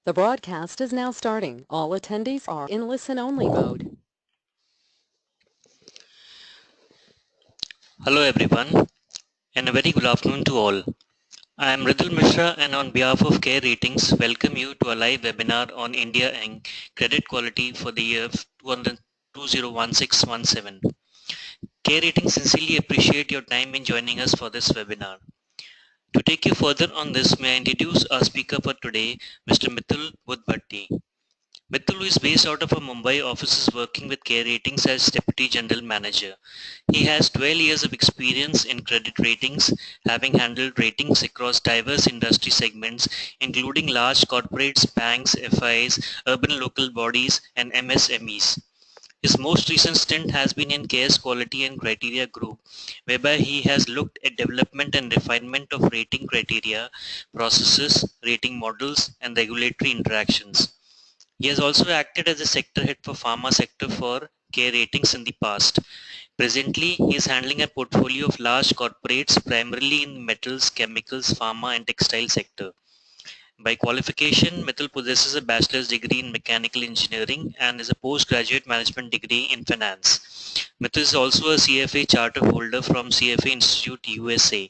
The broadcast is now starting. All attendees are in listen-only mode. Hello everyone and a very good afternoon to all. I am Mitul Mishra and on behalf of Care Ratings welcome you to a live webinar on India Inc. Credit Quality for the year 2016-17. Care Ratings sincerely appreciate your time in joining us for this webinar. To take you further on this, may I introduce our speaker for today, Mr. Mitul Budhbhatti. Mitul, who is based out of a Mumbai office, is working with Care Ratings as Deputy General Manager. He has 12 years of experience in credit ratings, having handled ratings across diverse industry segments, including large corporates, banks, FIs, urban local bodies, and MSMEs. His most recent stint has been in Care's Quality and Criteria Group, whereby he has looked at development and refinement of rating criteria, processes, rating models, and regulatory interactions. He has also acted as a sector head for pharma sector for Care Ratings in the past. Presently, he is handling a portfolio of large corporates primarily in metals, chemicals, pharma and textile sector. By qualification, Mitul possesses a bachelor's degree in mechanical engineering and is a postgraduate management degree in finance. Mitul is also a CFA charter holder from CFA Institute USA.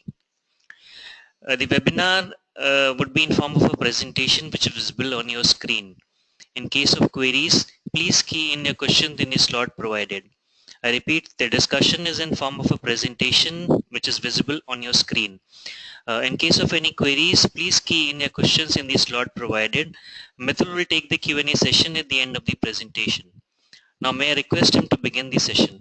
The webinar would be in form of a presentation which is visible on your screen. In case of queries, please key in your questions in the slot provided. I repeat, the discussion is in form of a presentation which is visible on your screen. In case of any queries, please key in your questions in the slot provided. Mitul will take the Q&A session at the end of the presentation. Now may I request him to begin the session.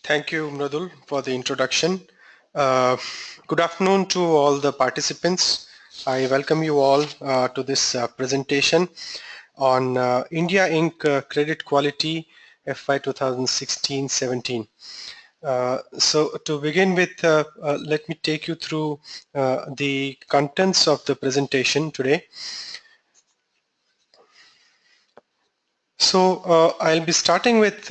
Thank you, Mridul, for the introduction. Good afternoon to all the participants. I welcome you all to this presentation on India Inc. Credit Quality FY 2016-17. So to begin with, let me take you through the contents of the presentation today. So I'll be starting with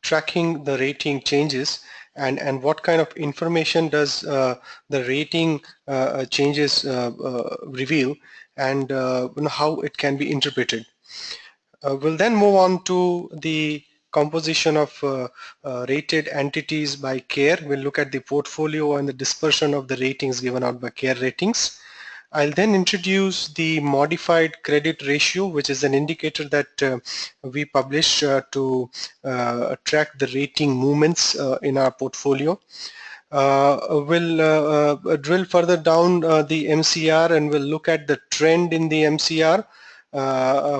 tracking the rating changes and what kind of information does the rating changes reveal and how it can be interpreted. We'll then move on to the composition of rated entities by Care. We'll look at the portfolio and the dispersion of the ratings given out by Care Ratings. I'll then introduce the modified credit ratio, which is an indicator that we publish to track the rating movements in our portfolio. We'll drill further down the MCR and we'll look at the trend in the MCR,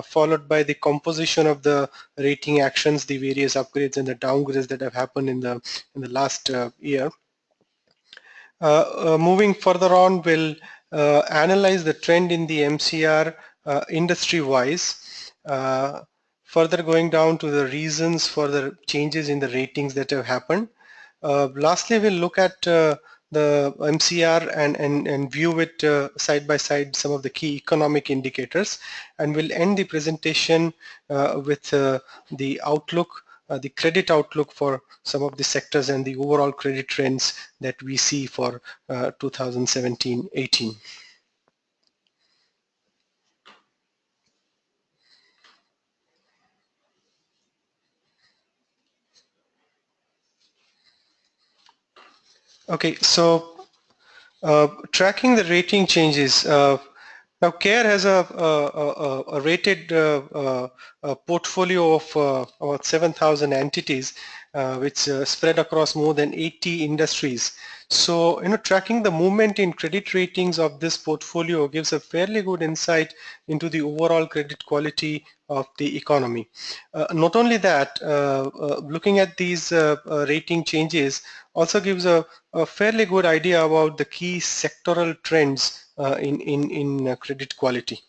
followed by the composition of the rating actions, the various upgrades and the downgrades that have happened in the last year. Moving further on, we'll analyze the trend in the MCR industry-wise, further going down to the reasons for the changes in the ratings that have happened. Lastly, we'll look at the MCR and view it side by side some of the key economic indicators, and we'll end the presentation with the outlook, the credit outlook for some of the sectors and the overall credit trends that we see for 2017-18. Okay, so tracking the rating changes. Now, Care has a rated portfolio of about 7,000 entities, which spread across more than 80 industries. So, tracking the movement in credit ratings of this portfolio gives a fairly good insight into the overall credit quality of the economy. Not only that, looking at these rating changes also gives a fairly good idea about the key sectoral trends in credit quality.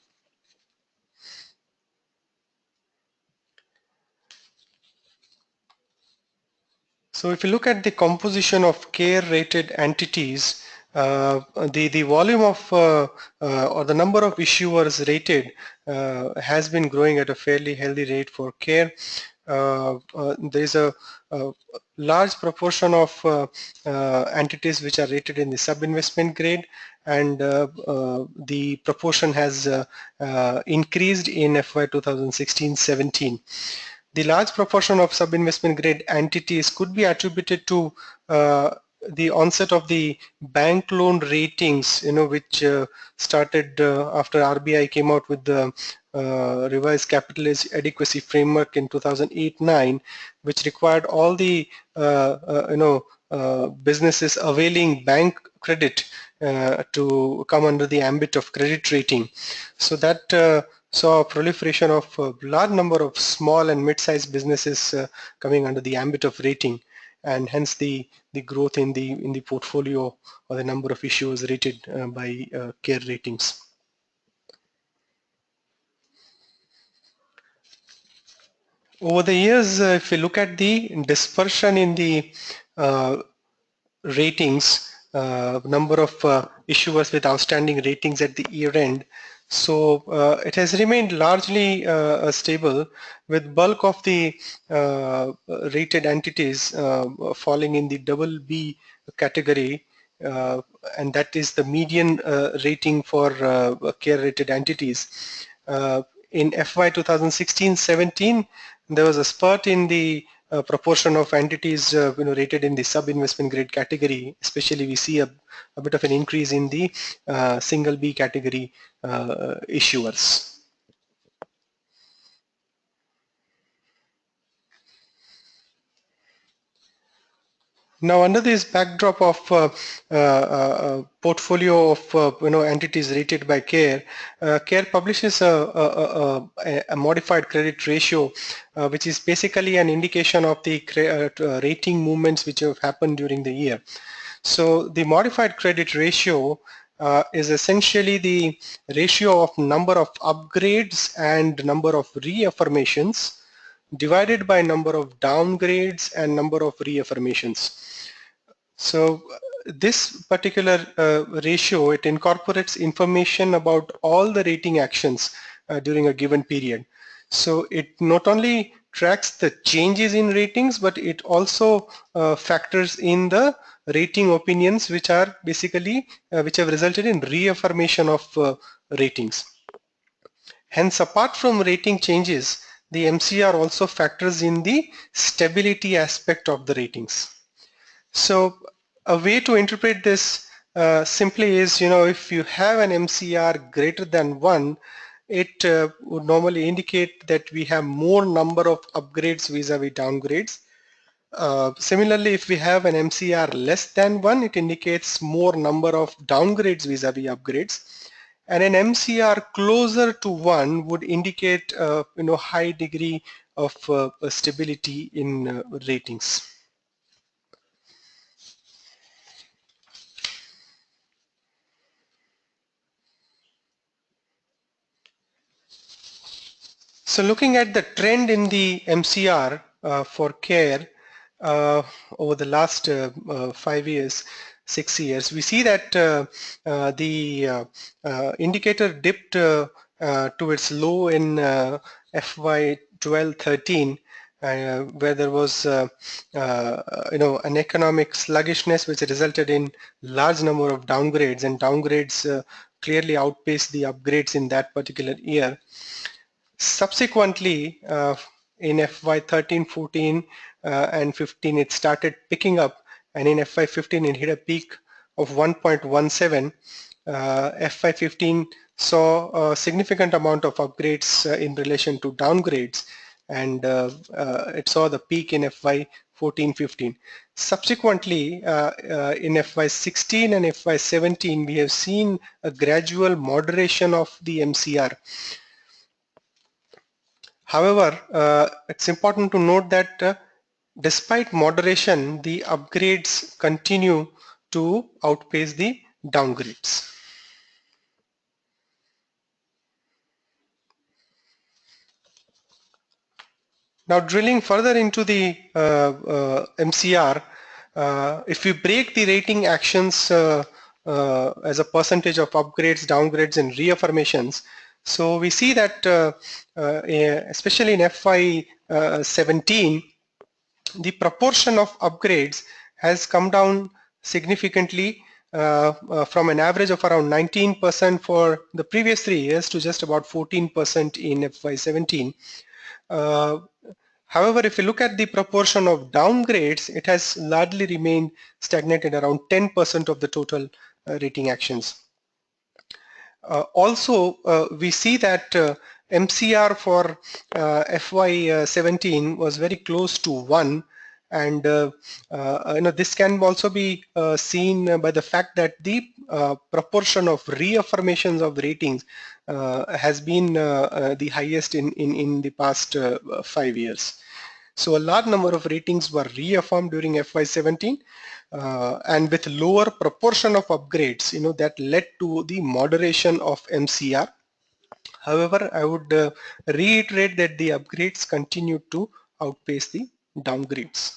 So if you look at the composition of CARE rated entities, the volume of or the number of issuers rated has been growing at a fairly healthy rate for CARE. There is a large proportion of entities which are rated in the sub-investment grade, and the proportion has increased in FY 2016-17. The large proportion of sub-investment grade entities could be attributed to the onset of the bank loan ratings, which started after RBI came out with the revised capital adequacy framework in 2008-9, which required all the businesses availing bank credit to come under the ambit of credit rating. So that saw a proliferation of a large number of small and mid-sized businesses coming under the ambit of rating, and hence the growth in the portfolio or the number of issuers rated by CARE ratings. Over the years, if you look at the dispersion in the ratings, number of issuers with outstanding ratings at the year end, so it has remained largely stable, with bulk of the rated entities falling in the double B category, and that is the median rating for CARE rated entities. In FY 2016-17, there was a spurt in the proportion of entities rated in the sub-investment grade category. Especially we see a bit of an increase in the single B category issuers. Now, under this backdrop of portfolio of entities rated by CARE, CARE publishes a modified credit ratio, which is basically an indication of the rating movements which have happened during the year. So the modified credit ratio is essentially the ratio of number of upgrades and number of reaffirmations divided by number of downgrades and number of reaffirmations. So this particular ratio, it incorporates information about all the rating actions during a given period. So it not only tracks the changes in ratings, but it also factors in the rating opinions which are basically which have resulted in reaffirmation of ratings. Hence, apart from rating changes, the MCR also factors in the stability aspect of the ratings. So a way to interpret this simply is, if you have an MCR greater than 1, it would normally indicate that we have more number of upgrades vis-a-vis downgrades. Similarly, if we have an MCR less than 1, it indicates more number of downgrades vis-a-vis upgrades. And an MCR closer to 1 would indicate high degree of stability in ratings. So looking at the trend in the MCR for CARE over the last 5 years, 6 years, we see that the indicator dipped to its low in FY 12-13, where there was an economic sluggishness which resulted in large number of downgrades, and downgrades clearly outpaced the upgrades in that particular year. Subsequently, in FY 13-14 and 15, it started picking up, and in FY 15 it hit a peak of 1.17. FY 15 saw a significant amount of upgrades in relation to downgrades, and it saw the peak in FY 14-15. Subsequently, in FY 16 and FY 17, we have seen a gradual moderation of the MCR. However, it's important to note that despite moderation, the upgrades continue to outpace the downgrades. Now drilling further into the MCR, if we break the rating actions as a percentage of upgrades, downgrades and reaffirmations, so we see that especially in FY17, the proportion of upgrades has come down significantly from an average of around 19% for the previous 3 years to just about 14% in FY17. However, if you look at the proportion of downgrades, it has largely remained stagnated around 10% of the total rating actions. Also, we see that MCR for FY17 was very close to 1, and this can also be seen by the fact that the proportion of reaffirmations of the ratings has been the highest in the past 5 years. So a large number of ratings were reaffirmed during FY17, and with lower proportion of upgrades, that led to the moderation of MCR. However, I would reiterate that the upgrades continue to outpace the downgrades.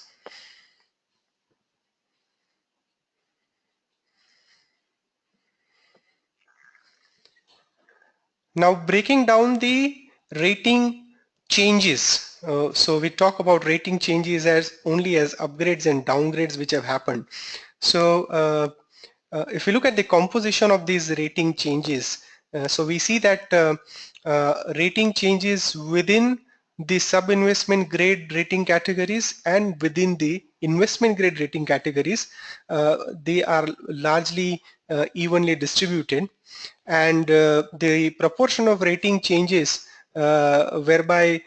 Now breaking down the rating changes. So we talk about rating changes as only as upgrades and downgrades which have happened. So if we look at the composition of these rating changes, so we see that rating changes within the sub-investment grade rating categories and within the investment grade rating categories, they are largely evenly distributed, and the proportion of rating changes whereby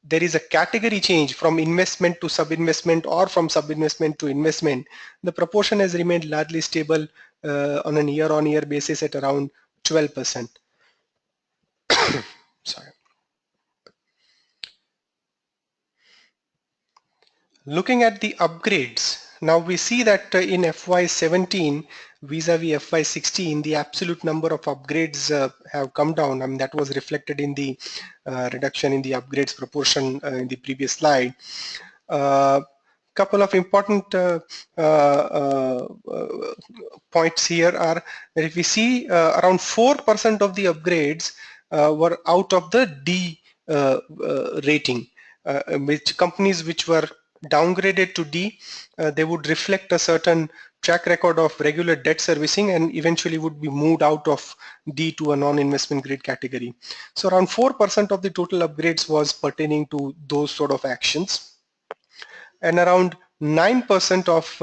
there is a category change from investment to sub-investment or from sub-investment to investment, the proportion has remained largely stable on a year-on-year basis at around 12%. Sorry. Looking at the upgrades, now we see that in FY17 vis-a-vis FY16, the absolute number of upgrades have come down. I mean, that was reflected in the reduction in the upgrades proportion in the previous slide. Couple of important points here are that if we see around 4% of the upgrades were out of the D rating, which companies which were downgraded to D, they would reflect a certain track record of regular debt servicing and eventually would be moved out of D to a non-investment grade category. So around 4% of the total upgrades was pertaining to those sort of actions, and around 9% of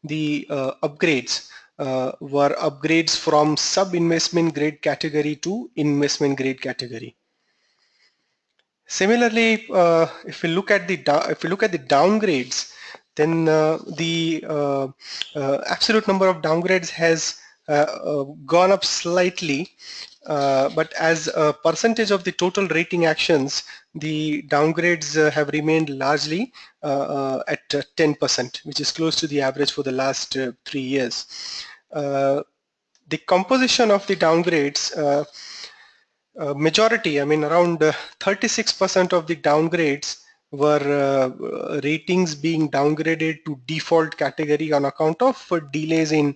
the upgrades were upgrades from sub-investment grade category to investment grade category. Similarly, if we look at the downgrades, then the absolute number of downgrades has gone up slightly, but as a percentage of the total rating actions, the downgrades have remained largely at 10%, which is close to the average for the last 3 years. The composition of the downgrades, majority, I mean around 36% of the downgrades were ratings being downgraded to default category on account of delays in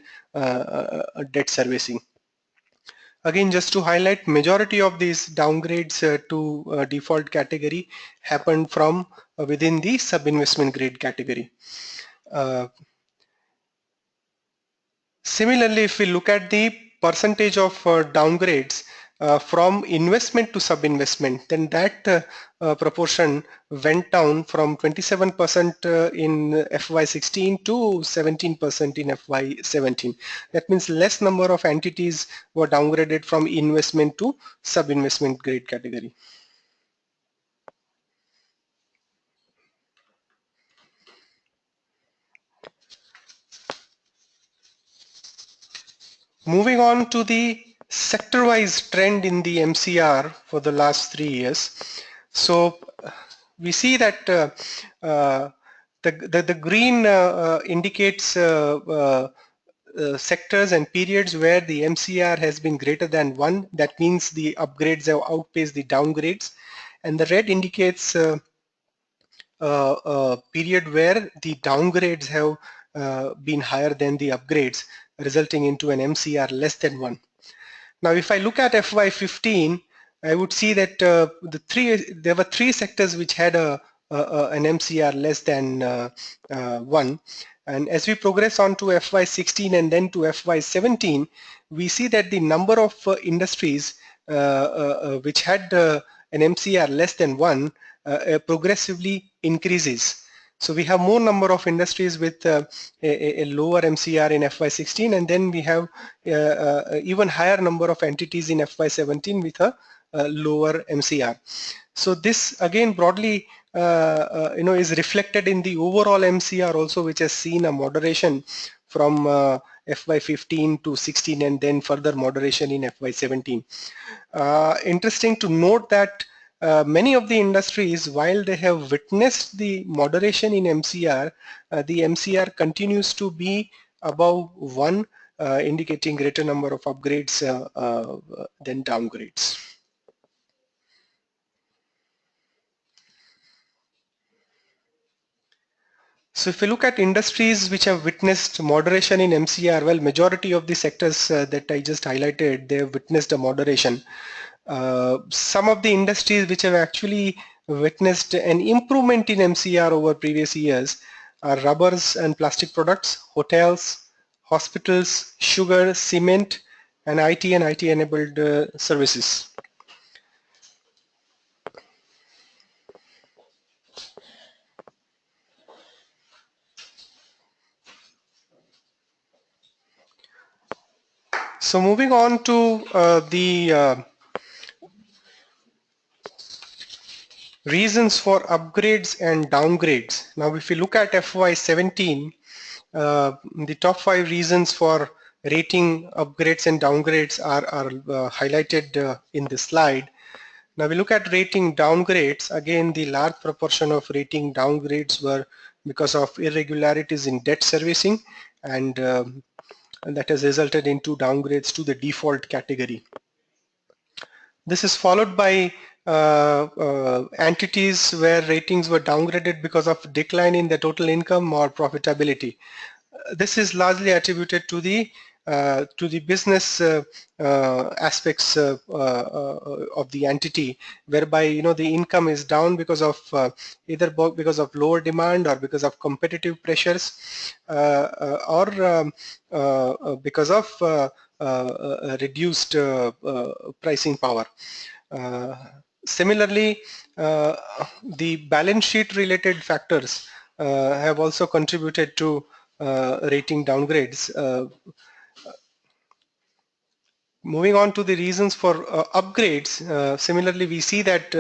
debt servicing. Again, just to highlight, majority of these downgrades to default category happened from within the sub-investment grade category. Similarly, if we look at the percentage of downgrades from investment to sub-investment, then that proportion went down from 27% in FY16 to 17% in FY17. That means less number of entities were downgraded from investment to sub-investment grade category. Moving on to the sector-wise trend in the MCR for the last 3 years. So we see that the green indicates sectors and periods where the MCR has been greater than 1. That means the upgrades have outpaced the downgrades. And the red indicates period where the downgrades have been higher than the upgrades, resulting into an MCR less than 1. Now, if I look at FY15, I would see that there were three sectors which had an MCR less than 1. And as we progress on to FY16 and then to FY17, we see that the number of industries which had an MCR less than 1 progressively increases. So we have more number of industries with a lower MCR in FY16, and then we have even higher number of entities in FY17 with a lower MCR. So this again broadly is reflected in the overall MCR also, which has seen a moderation from FY15 to 16 and then further moderation in FY17. Interesting to note that many of the industries, while they have witnessed the moderation in MCR, the MCR continues to be above 1, indicating greater number of upgrades than downgrades. So if you look at industries which have witnessed moderation in MCR, well, majority of the sectors that I just highlighted, they have witnessed a moderation. Some of the industries which have actually witnessed an improvement in MCR over previous years are rubbers and plastic products, hotels, hospitals, sugar, cement, and IT and IT-enabled services. So moving on to the reasons for upgrades and downgrades. Now if we look at FY17, the top 5 reasons for rating upgrades and downgrades are highlighted in this slide. Now we look at rating downgrades. Again, the large proportion of rating downgrades were because of irregularities in debt servicing, and that has resulted into downgrades to the default category. This is followed by entities where ratings were downgraded because of decline in the total income or profitability. This is largely attributed to the business aspects of the entity, whereby the income is down because of either because of lower demand or because of competitive pressures or because of reduced pricing power. Similarly, the balance sheet related factors have also contributed to rating downgrades. Moving on to the reasons for upgrades, similarly we see that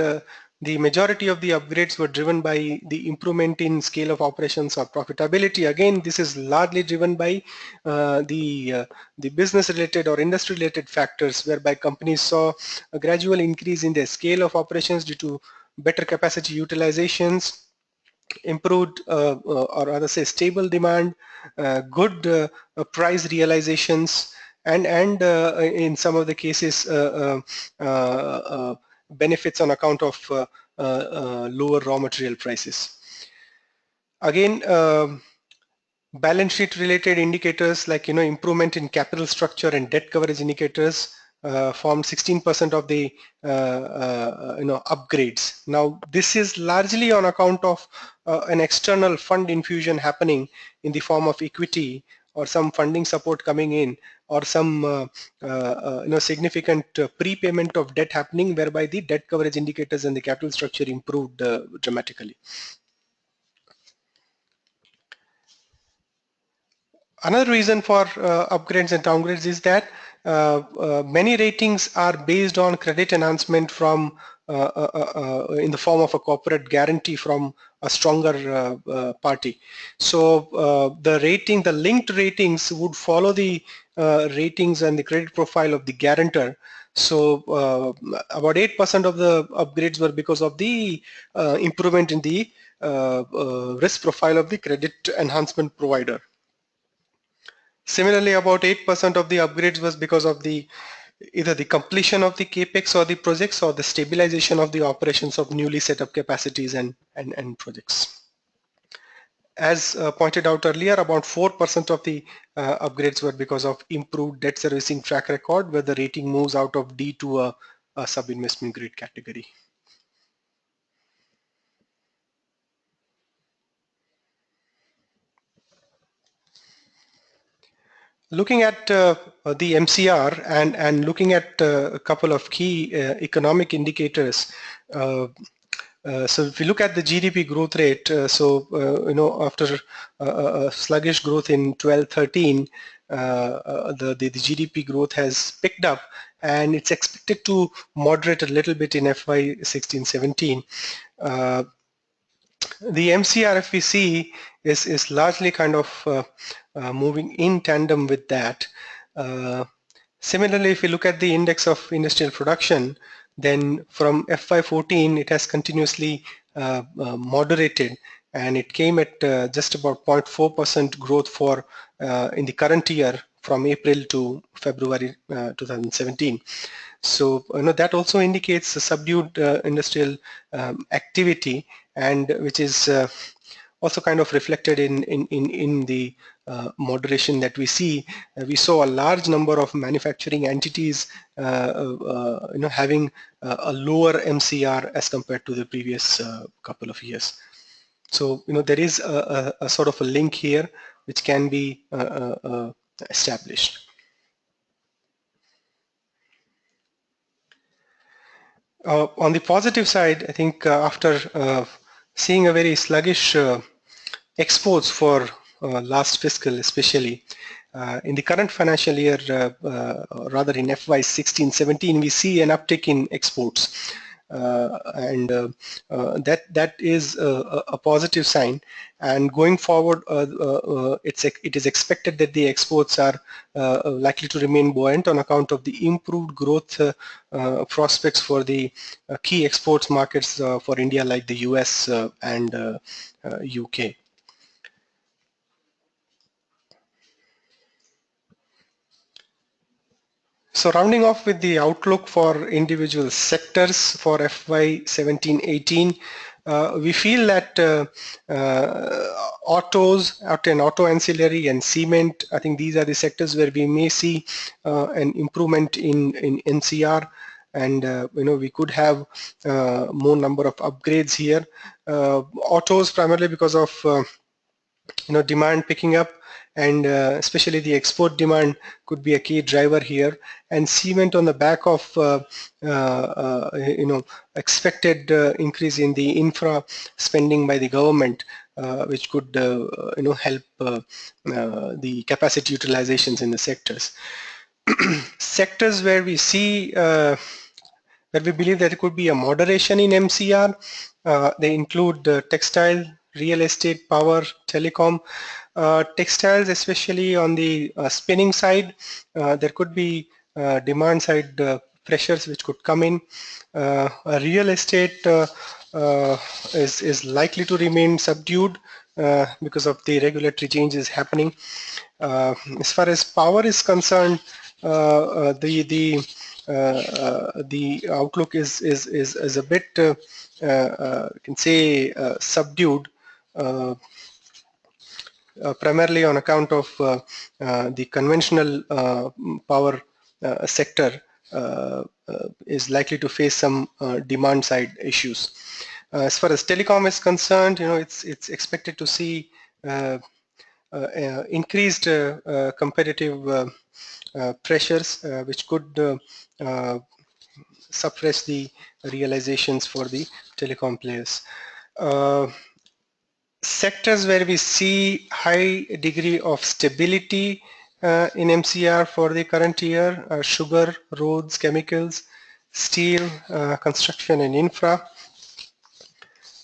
the majority of the upgrades were driven by the improvement in scale of operations or profitability. Again, this is largely driven by the business related or industry related factors, whereby companies saw a gradual increase in their scale of operations due to better capacity utilizations, improved or rather say stable demand, good price realizations, and in some of the cases benefits on account of lower raw material prices. Again, balance sheet related indicators like improvement in capital structure and debt coverage indicators formed 16% of the upgrades. Now this is largely on account of an external fund infusion happening in the form of equity or some funding support coming in, or some significant prepayment of debt happening, whereby the debt coverage indicators and the capital structure improved dramatically. Another reason for upgrades and downgrades is that many ratings are based on credit enhancement from in the form of a corporate guarantee from a stronger party. So the linked ratings would follow the ratings and the credit profile of the guarantor. So about 8% of the upgrades were because of the improvement in the risk profile of the credit enhancement provider. Similarly, about 8% of the upgrades was because of either the completion of the capex or the projects, or the stabilization of the operations of newly set up capacities and projects. as pointed out earlier, about 4% of the upgrades were because of improved debt servicing track record, where the rating moves out of D to a sub-investment grade category. Looking at the MCR and looking at a couple of key economic indicators, so if you look at the GDP growth rate, after a sluggish growth in 12-13, the GDP growth has picked up, and it's expected to moderate a little bit in FY 16-17. The MCR, if we see, is largely kind of moving in tandem with that. Similarly, if you look at the index of industrial production, then from FY14 it has continuously moderated, and it came at just about 0.4% growth for in the current year from April to February 2017. So that also indicates a subdued industrial activity, and which is also kind of reflected in the moderation that we see. We saw a large number of manufacturing entities having a lower MCR as compared to the previous couple of years. So there is a sort of a link here which can be established. On the positive side, I think after seeing a very sluggish exports for last fiscal, especially in the current financial year, rather in FY 16-17, we see an uptick in exports, and that is a positive sign. And going forward, it is expected that the exports are likely to remain buoyant on account of the improved growth prospects for the key exports markets for India, like the US and UK. So rounding off with the outlook for individual sectors for FY 17-18, we feel that autos, auto ancillary and cement, I think these are the sectors where we may see an improvement in NCR, and we could have more number of upgrades here. Autos primarily because of demand picking up, and especially the export demand could be a key driver here, and cement on the back of expected increase in the infra spending by the government, which could help the capacity utilizations in the sectors. Sectors where we see where we believe that it could be a moderation in MCR, they include textile, real estate, power, telecom. Textiles, especially on the spinning side, there could be demand side pressures which could come in. Real estate is likely to remain subdued because of the regulatory changes happening. As far as power is concerned, the outlook is a bit you can say subdued, primarily on account of the conventional power sector is likely to face some demand side issues. As far as telecom is concerned, it's expected to see increased competitive pressures which could suppress the realizations for the telecom players. Sectors where we see high degree of stability in MCR for the current year are sugar, roads, chemicals, steel, construction and infra.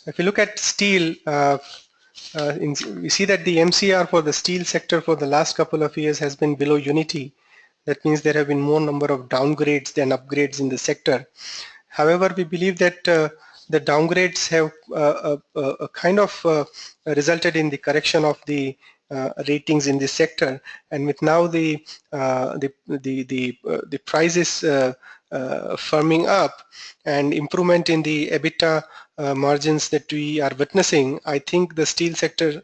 If you look at steel, we see that the MCR for the steel sector for the last couple of years has been below unity. That means there have been more number of downgrades than upgrades in the sector. However, we believe that the downgrades have kind of resulted in the correction of the ratings in this sector, and with now the prices firming up and improvement in the EBITDA margins that we are witnessing, I think the steel sector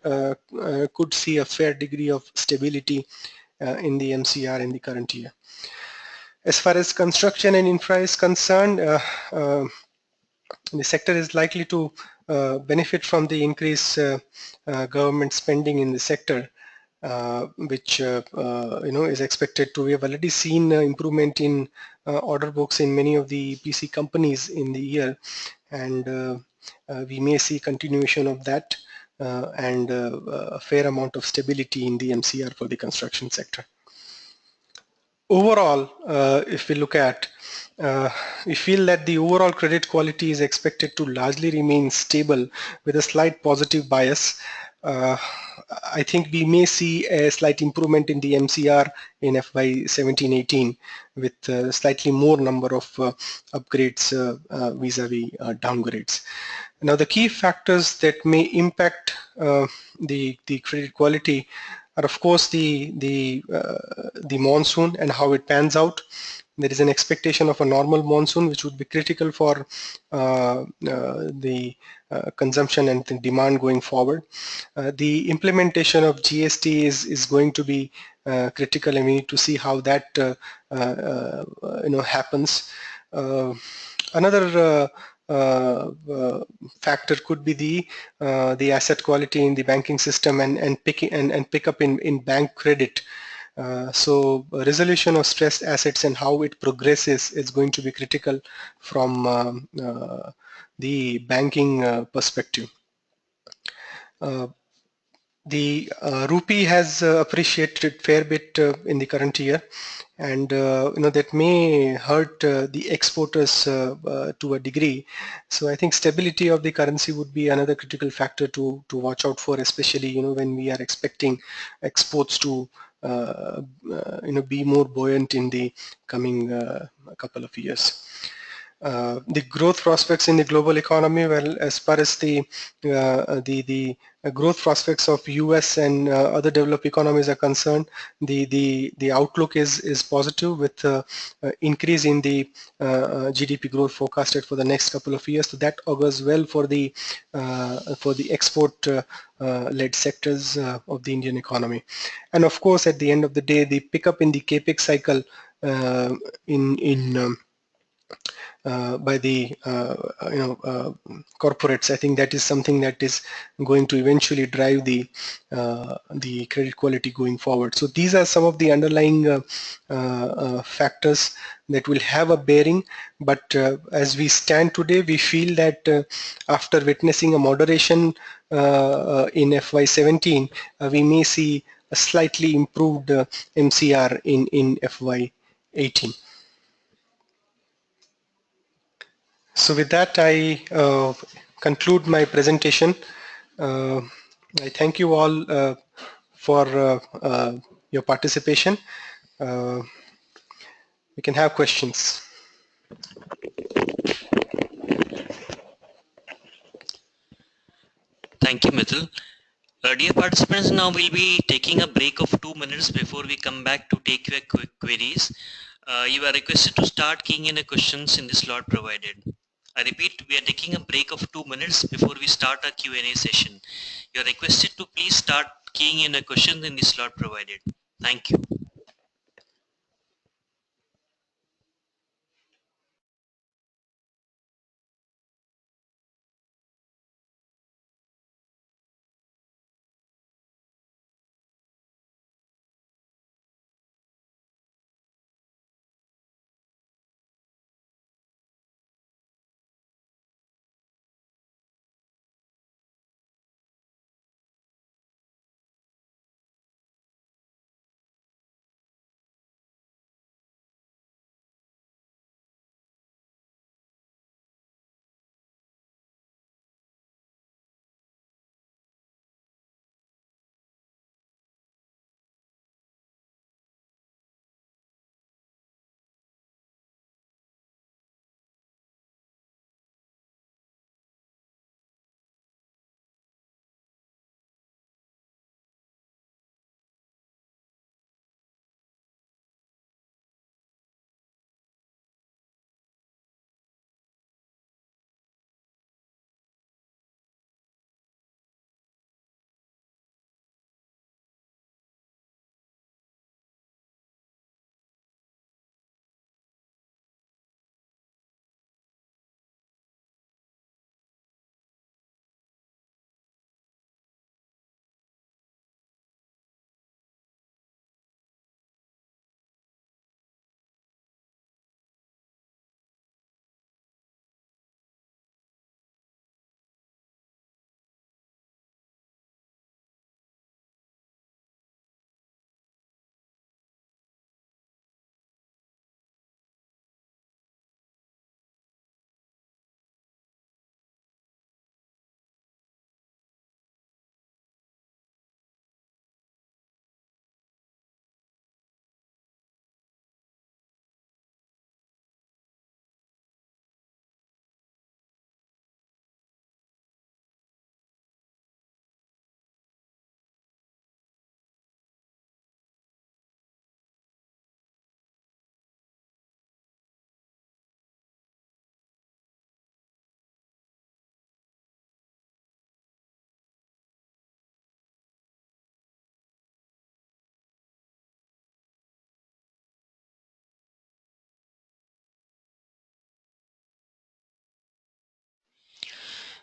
could see a fair degree of stability in the MCR in the current year. As far as construction and infra is concerned, the sector is likely to benefit from the increased government spending in the sector, which is expected to. We have already seen improvement in order books in many of the PC companies in the year, and we may see continuation of that and a fair amount of stability in the MCR for the construction sector. Overall, if we look at, we feel that the overall credit quality is expected to largely remain stable with a slight positive bias. I think we may see a slight improvement in the MCR in FY 17-18 with slightly more number of upgrades vis-a-vis downgrades. Now, the key factors that may impact the credit quality are, of course, the monsoon and how it pans out. There is an expectation of a normal monsoon, which would be critical for the consumption and the demand going forward. The implementation of GST is going to be critical, and we need to see how that happens. Another factor could be the asset quality in the banking system and pick up in bank credit. So resolution of stressed assets and how it progresses is going to be critical from the banking perspective. The rupee has appreciated fair bit in the current year, and that may hurt the exporters to a degree. So I think stability of the currency would be another critical factor to watch out for, especially when we are expecting exports to be more buoyant in the coming couple of years. The growth prospects in the global economy, well, as far as the growth prospects of US and other developed economies are concerned, the outlook is positive with increase in the GDP growth forecasted for the next couple of years. So that augurs well for the export led sectors of the Indian economy. And of course, at the end of the day, the pickup in the capex cycle by the corporates, I think that is something that is going to eventually drive the credit quality going forward. So these are some of the underlying factors that will have a bearing, but as we stand today, we feel that after witnessing a moderation in FY 17, we may see a slightly improved MCR in FY 18. So with that, I conclude my presentation. I thank you all for your participation. We can have questions. Thank you, Mitul. Dear participants, now we'll be taking a break of 2 minutes before we come back to take your quick queries. You are requested to start keying in the questions in the slot provided. I repeat, we are taking a break of 2 minutes before we start our Q&A session. You are requested to please start keying in the questions in the slot provided. Thank you.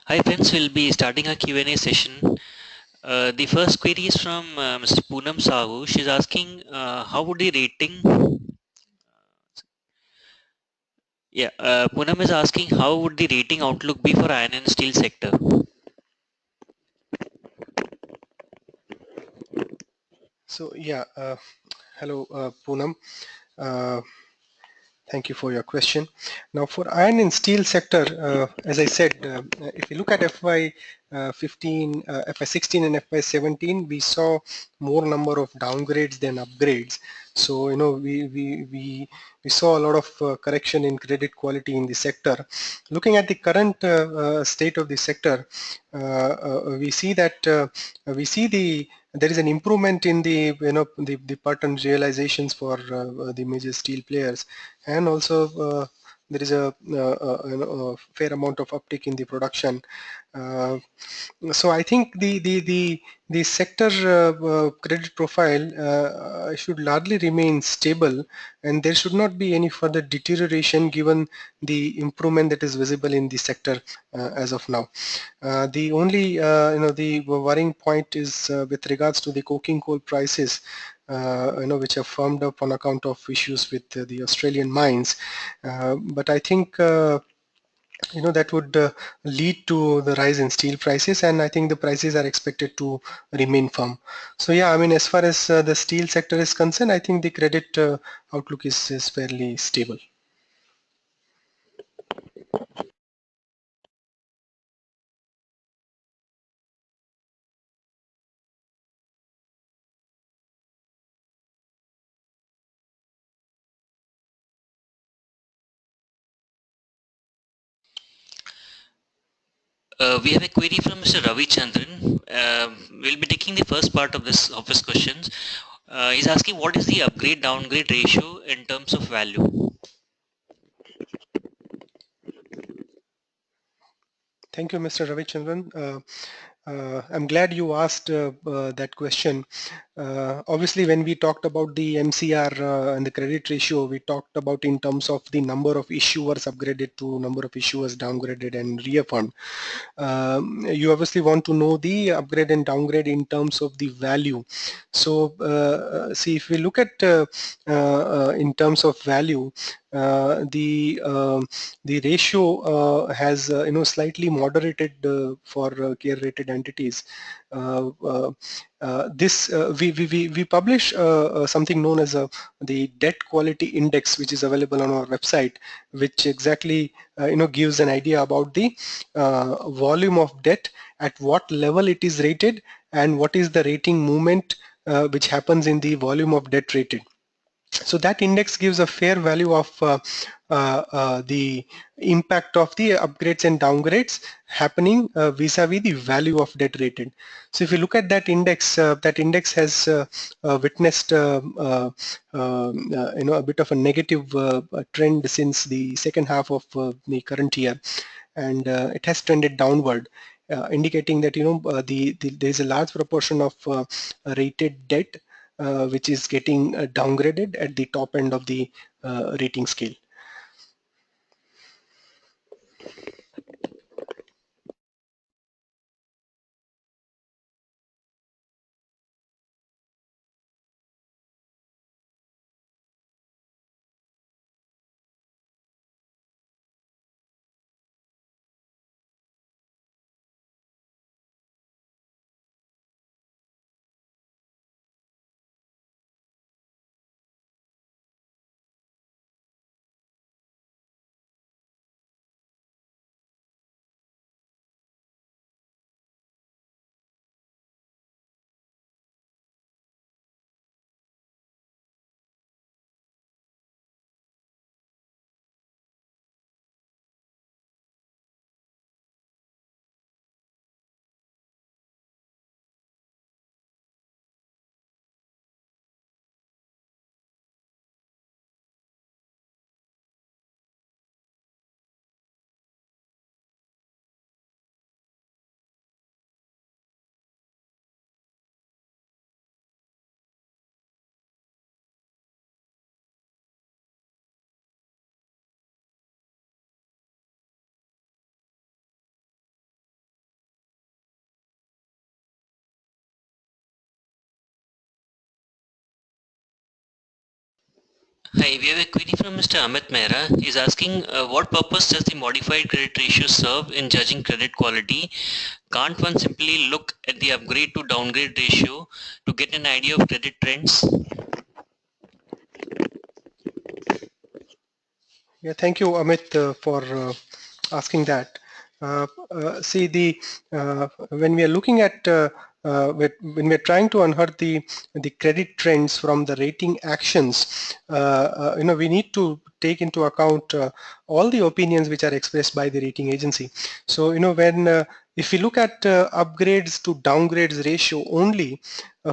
Hi friends, we'll be starting a Q&A session. The first query is from Mr. Poonam Sahu. She's asking how would the rating... Poonam is asking how would the rating outlook be for iron and steel sector? So yeah, hello Poonam. Uh, Thank you for your question. Now for iron and steel sector, as I said, if you look at FY15, FY16 and FY17, we saw more number of downgrades than upgrades. So, we saw a lot of correction in credit quality in the sector. Looking at the current state of the sector, we see that there is an improvement in the pattern realizations for the major steel players, and also there is a fair amount of uptick in the production. Uh, so I think the sector credit profile should largely remain stable, and there should not be any further deterioration given the improvement that is visible in the sector as of now. The only the worrying point is with regards to the coking coal prices, which have firmed up on account of issues with the Australian mines. But I think that would lead to the rise in steel prices, and I think the prices are expected to remain firm. So yeah, I mean, as far as the steel sector is concerned, I think the credit outlook is fairly stable. We have a query from Mr. Ravi Chandran. We'll be taking the first part of his questions. He's asking what is the upgrade downgrade ratio in terms of value? Thank you, Mr. Ravichandran. I'm glad you asked that question. Obviously, when we talked about the MCR and the credit ratio, we talked about in terms of the number of issuers upgraded to number of issuers downgraded and reaffirmed. You obviously want to know the upgrade and downgrade in terms of the value. So, see, if we look at in terms of value, the ratio has slightly moderated for care rated entities. This we publish something known as the debt quality index, which is available on our website, which exactly gives an idea about the volume of debt, at what level it is rated, and what is the rating movement which happens in the volume of debt rated. So that index gives a fair value of the impact of the upgrades and downgrades happening vis-a-vis the value of debt rated. So if you look at that index has witnessed a bit of a negative trend since the second half of the current year, and it has trended downward. Indicating that there is a large proportion of rated debt which is getting downgraded at the top end of the rating scale. Hi, we have a query from Mr. Amit Mehra. He's asking what purpose does the modified credit ratio serve in judging credit quality? Can't one simply look at the upgrade to downgrade ratio to get an idea of credit trends? Yeah, thank you, Amit, for asking that. See, when we are looking at when we are trying to unearth the credit trends from the rating actions, we need to take into account all the opinions which are expressed by the rating agency. So, when if we look at upgrades to downgrades ratio only,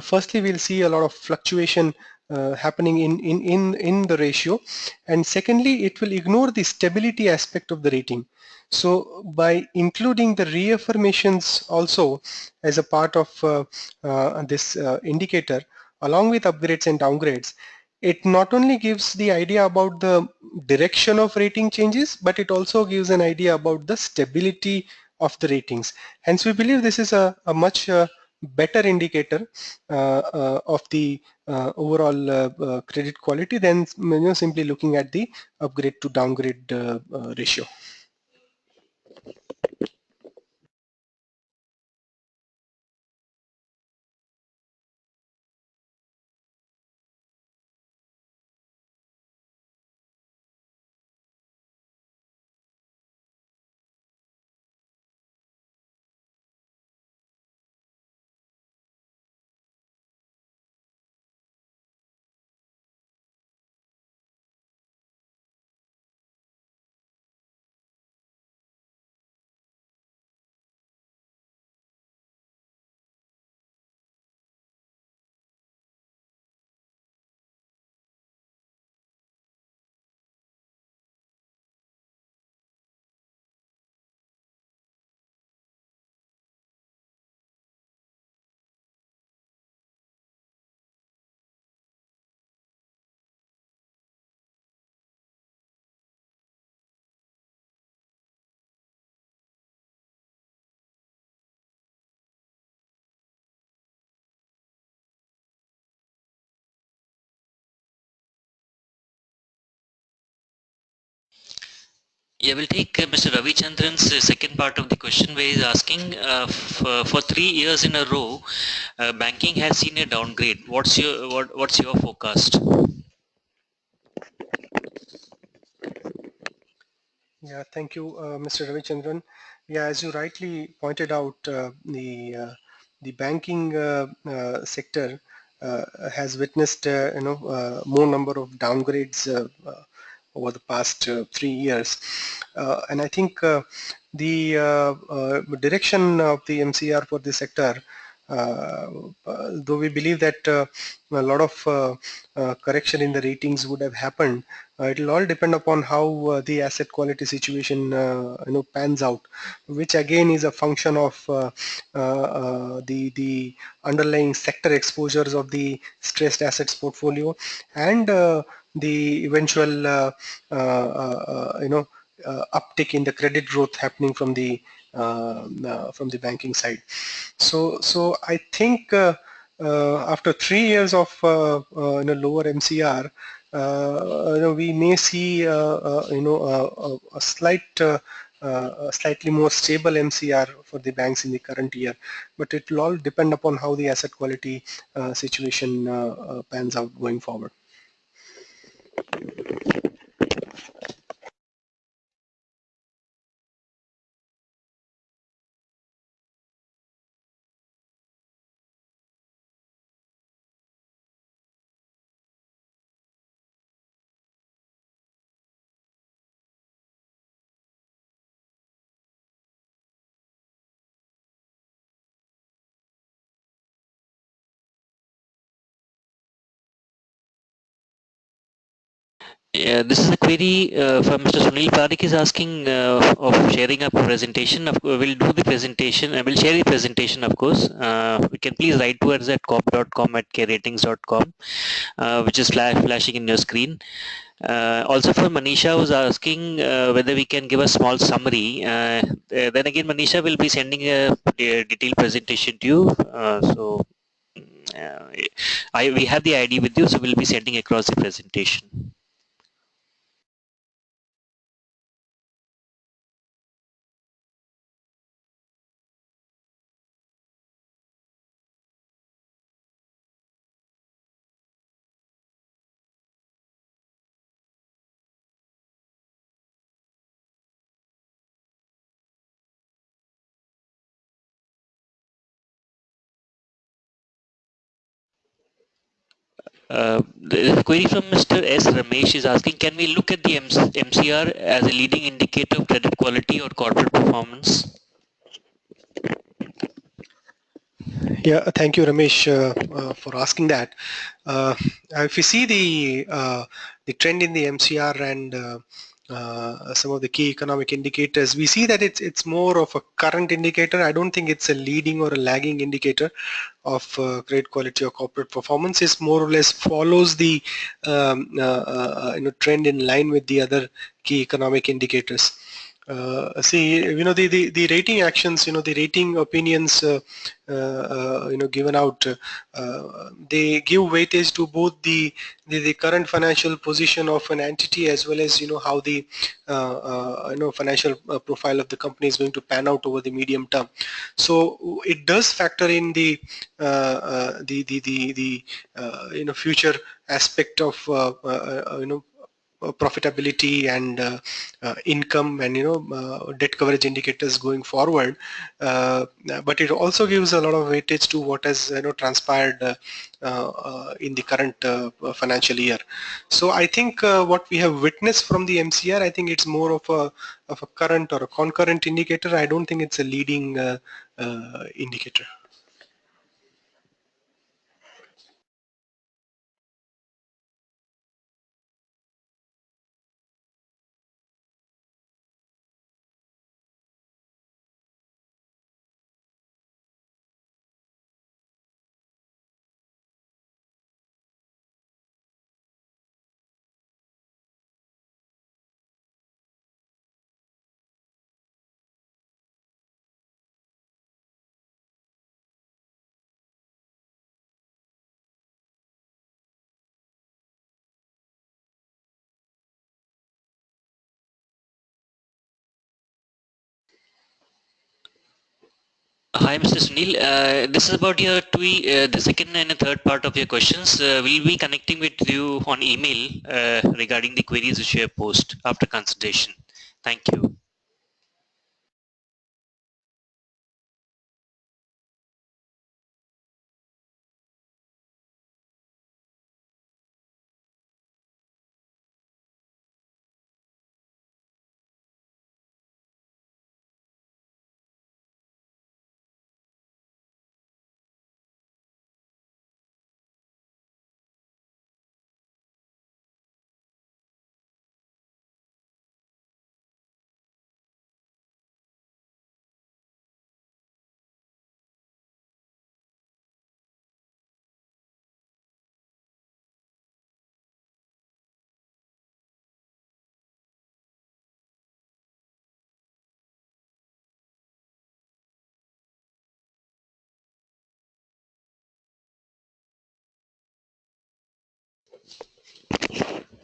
firstly we'll see a lot of fluctuation happening in the ratio, and secondly it will ignore the stability aspect of the rating. So by including the reaffirmations also as a part of this indicator along with upgrades and downgrades, it not only gives the idea about the direction of rating changes, but it also gives an idea about the stability of the ratings. Hence we believe this is a much better indicator of the overall credit quality than simply looking at the upgrade to downgrade ratio. Yeah, we'll take Mr. Ravi Chandran's second part of the question where he's asking for 3 years in a row, banking has seen a downgrade. What's your forecast? Yeah, thank you, Mr. Ravichandran. Yeah, as you rightly pointed out, the banking sector has witnessed more number of downgrades over the past 3 years, and I think the direction of the MCR for the sector, uh, though we believe that a lot of correction in the ratings would have happened, it will all depend upon how the asset quality situation pans out, which again is a function of the underlying sector exposures of the stressed assets portfolio, and the eventual uptick in the credit growth happening from the banking side. So I think after 3 years of lower MCR, we may see a slightly more stable MCR for the banks in the current year, but it will all depend upon how the asset quality situation pans out going forward. Yeah, this is a query from Mr. Sunil Parik is asking of sharing a presentation. We'll do the presentation. I will share the presentation, of course. You can please write to us at cop.com@kratings.com, which is flashing in your screen. Also for Manisha was asking whether we can give a small summary. Then again, Manisha will be sending a detailed presentation to you. We have the ID with you, so we'll be sending across the presentation. The query from Mr. S. Ramesh is asking, can we look at the MCR as a leading indicator of credit quality or corporate performance? Yeah, thank you, Ramesh, for asking that. If you see the trend in the MCR and some of the key economic indicators, we see that it's more of a current indicator. I don't think it's a leading or a lagging indicator of credit quality or corporate performance. It more or less follows the trend in line with the other key economic indicators. See, the rating actions, the rating opinions, given out, they give weightage to both the current financial position of an entity as well as how the financial profile of the company is going to pan out over the medium term. So it does factor in the future aspect of profitability and income and debt coverage indicators going forward, but it also gives a lot of weightage to what has transpired in the current financial year. So I think what we have witnessed from the MCR, I think it's more of a current or a concurrent indicator. I don't think it's a leading indicator. Hi, Mr. Sunil. This is about your the second and the third part of your questions. We'll be connecting with you on email regarding the queries which you have posed after consultation. Thank you.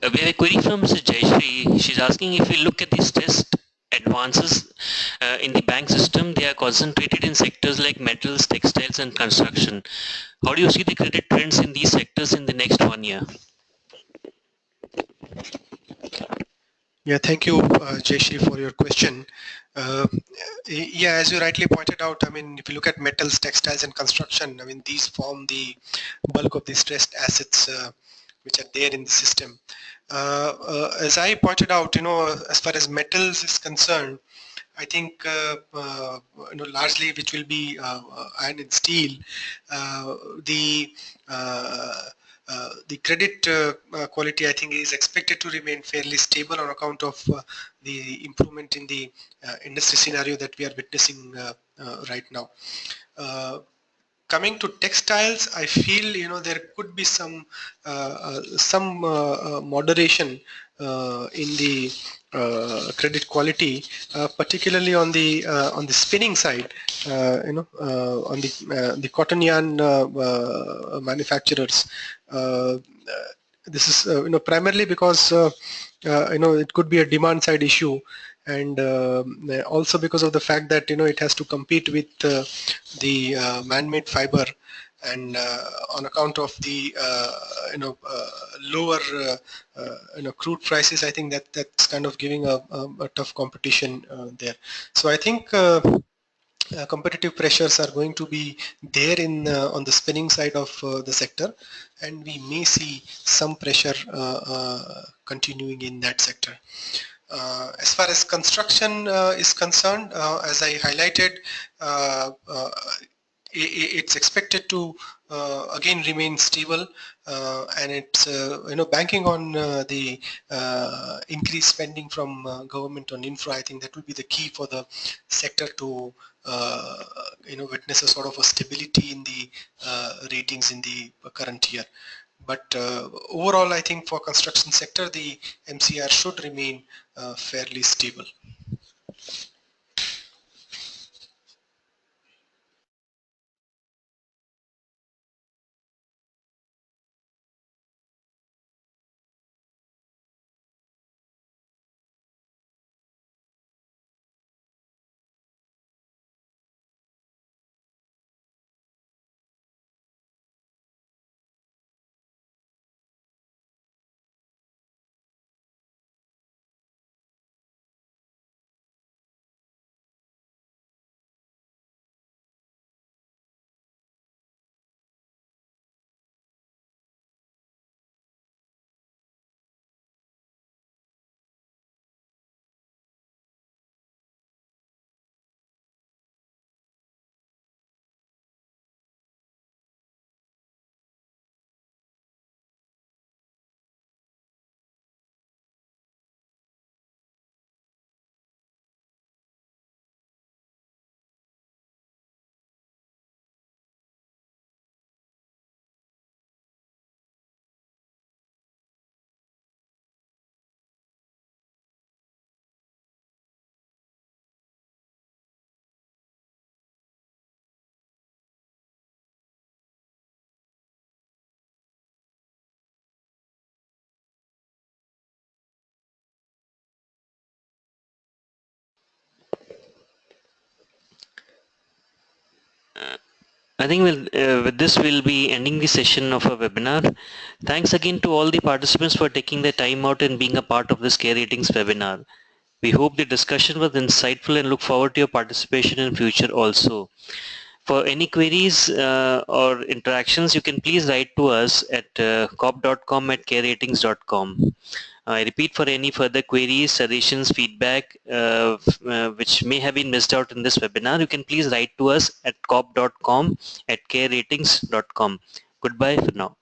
We have a query from Mrs. Jayashree. She's asking, if you look at these test advances in the bank system, they are concentrated in sectors like metals, textiles, and construction. How do you see the credit trends in these sectors in the next 1 year? Yeah, thank you, Jayashree, for your question. Uh, yeah, as you rightly pointed out, I mean, if you look at metals, textiles, and construction, I mean, these form the bulk of the stressed assets which are there in the system. As I pointed out, as far as metals is concerned, I think largely which will be iron and steel. The the credit quality, I think, is expected to remain fairly stable on account of the improvement in the industry scenario that we are witnessing right now. Coming to textiles, I feel there could be some moderation in the credit quality, particularly on the spinning side. On the cotton yarn manufacturers. This is primarily because it could be a demand side issue, and also because of the fact that it has to compete with the man-made fiber, and on account of the lower crude prices, I think that's kind of giving a tough competition there. So I think competitive pressures are going to be there in on the spinning side of the sector, and we may see some pressure continuing in that sector. As far as construction is concerned, as I highlighted, it's expected to again remain stable, and it's banking on the increased spending from government on infra. I think that will be the key for the sector to witness a sort of a stability in the ratings in the current year. But overall, I think for construction sector, the MCR should remain fairly stable. I think with this we'll be ending the session of our webinar. Thanks again to all the participants for taking the time out and being a part of this Care Ratings webinar. We hope the discussion was insightful and look forward to your participation in future also. For any queries or interactions, you can please write to us at cop.com@careratings.com. I repeat, for any further queries, suggestions, feedback which may have been missed out in this webinar, you can please write to us at cop.com@careratings.com. Goodbye for now.